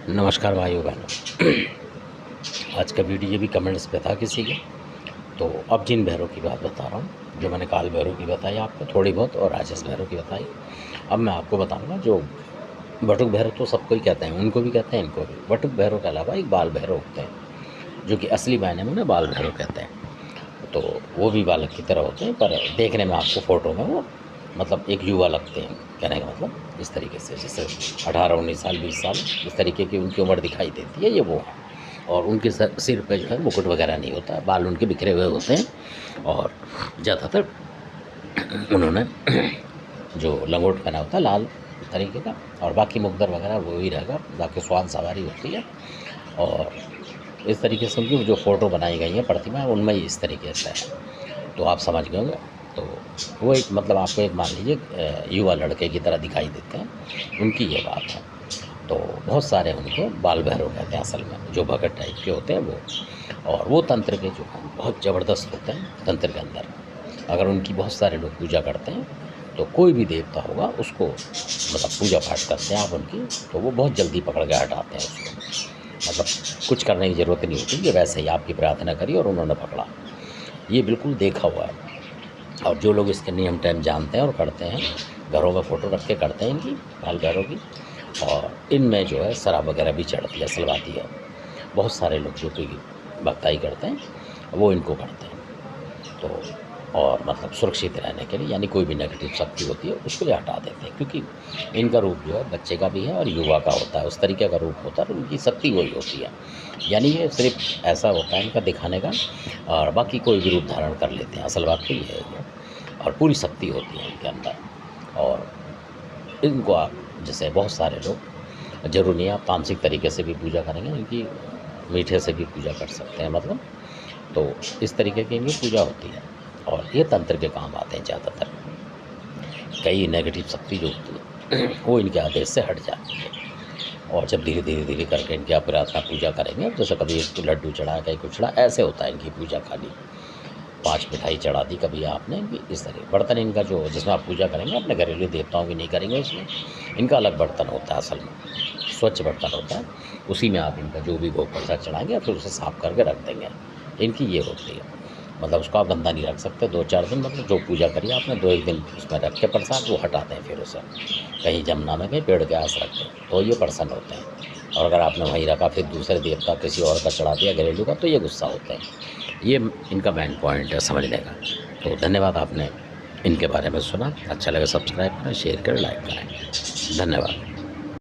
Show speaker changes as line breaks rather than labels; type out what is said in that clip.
नमस्कार भाइयों बहनों। आज का वीडियो ये भी कमेंट्स पे था किसी के, तो अब जिन भैरव की बात बता रहा हूँ, जो मैंने काल भैरव की बताई आपको थोड़ी बहुत और राजस भैरव की बताई, अब मैं आपको बताऊँगा जो बटुक भैरव तो सबको ही कहते हैं, उनको भी कहते हैं, इनको भी। बटुक भैरव के अलावा एक बाल भैरव होते हैं, जो कि असली मायने में उन्हें बाल भैरव कहते हैं। तो वो भी बालक की तरह होते हैं, पर देखने में आपको फ़ोटो में वो मतलब एक युवा लगते हैं। कहने का मतलब इस तरीके से, जैसे 18-19 साल 20 साल इस तरीके की उनकी उम्र दिखाई देती है, ये वो हैं। और उनके सिर पे जो है मुकुट वगैरह नहीं होता, बाल उनके बिखरे हुए होते हैं और ज़्यादातर उन्होंने जो लंगोट पहना होता है लाल तरीके का, और बाकी मुकद्दर वगैरह वो ही रहेगा, बाकी स्वान सवारी होती है। और इस तरीके से उनकी जो फ़ोटो बनाई गई है प्रतिमा, उनमें इस तरीके से है, तो आप समझ गए होंगे। तो वो एक मतलब आपको एक मान लीजिए युवा लड़के की तरह दिखाई देते हैं, उनकी ये बात है। तो बहुत सारे उनको बाल भैरव कहते हैं असल में, जो भगत टाइप के होते हैं वो। और वो तंत्र के जो हैं बहुत ज़बरदस्त होते हैं तंत्र के अंदर। अगर उनकी बहुत सारे लोग पूजा करते हैं, तो कोई भी देवता होगा उसको मतलब पूजा पाठ करते हैं आप उनकी, तो वो बहुत जल्दी पकड़ के हटाते हैं उसको। मतलब कुछ करने की ज़रूरत नहीं होती, कि वैसे ही आपकी प्रार्थना करी और उन्होंने पकड़ा। ये बिल्कुल देखा हुआ है। और जो लोग इसके नियम टाइम जानते हैं और करते हैं, घरों में फ़ोटो रख के करते हैं इनकी बाल भैरव की। और इनमें जो है शराब वगैरह भी चढ़ती है, सलवाती है। बहुत सारे लोग जो कि भक्ताई करते हैं वो इनको करते हैं। तो और मतलब सुरक्षित रहने के लिए, यानी कोई भी नेगेटिव शक्ति होती है उसको ये हटा देते हैं, क्योंकि इनका रूप जो है बच्चे का भी है और युवा का होता है, उस तरीके का रूप होता है, और उनकी शक्ति वही होती है। यानी ये सिर्फ ऐसा होता है इनका दिखाने का, और बाकी कोई भी रूप धारण कर लेते हैं, असल बात तो ये है ये। और पूरी शक्ति होती है इनके अंदर। और इनको आप जैसे बहुत सारे लोग, ज़रूर नहीं आप तामसिक तरीके से भी पूजा करेंगे इनकी, मीठे से भी पूजा कर सकते हैं मतलब। तो इस तरीके की इनकी पूजा होती है और ये तंत्र के काम आते हैं ज़्यादातर। कई नेगेटिव शक्ति जो होती है वो इनके आदेश से हट जाती है। और जब धीरे धीरे धीरे करके इनकी आप प्रार्थना पूजा करेंगे, जैसे कभी एक लड्डू चढ़ा, कहीं कुछ चढ़ा, ऐसे होता है इनकी पूजा। खाली 5 मिठाई चढ़ा दी कभी आपने, इस तरह। बर्तन इनका जो जिसमें आप पूजा करेंगे अपने घरेलू देवताओं की नहीं करेंगे, उसमें इनका अलग बर्तन होता है असल में, स्वच्छ बर्तन होता है, उसी में आप इनका जो भी भोग प्रसाद चढ़ाएंगे फिर उसे साफ़ करके रख देंगे। इनकी ये होती है, मतलब उसको आप गंदा नहीं रख सकते 2-4 दिन, मतलब जो पूजा करिए आपने 2-1 दिन उसमें रख के प्रसाद वो हटाते हैं, फिर उसे कहीं जमुना में कहीं पेड़ के आस रखते हैं, तो ये प्रसन्न होते हैं। और अगर आपने वहीं रखा फिर दूसरे देवता किसी और का चढ़ा दिया घरेलू का, तो ये गुस्सा होते हैं। ये इनका मेन पॉइंट है समझने का। तो धन्यवाद, आपने इनके बारे में सुना। अच्छा लगे सब्सक्राइब करें, शेयर करें, लाइक करें। धन्यवाद।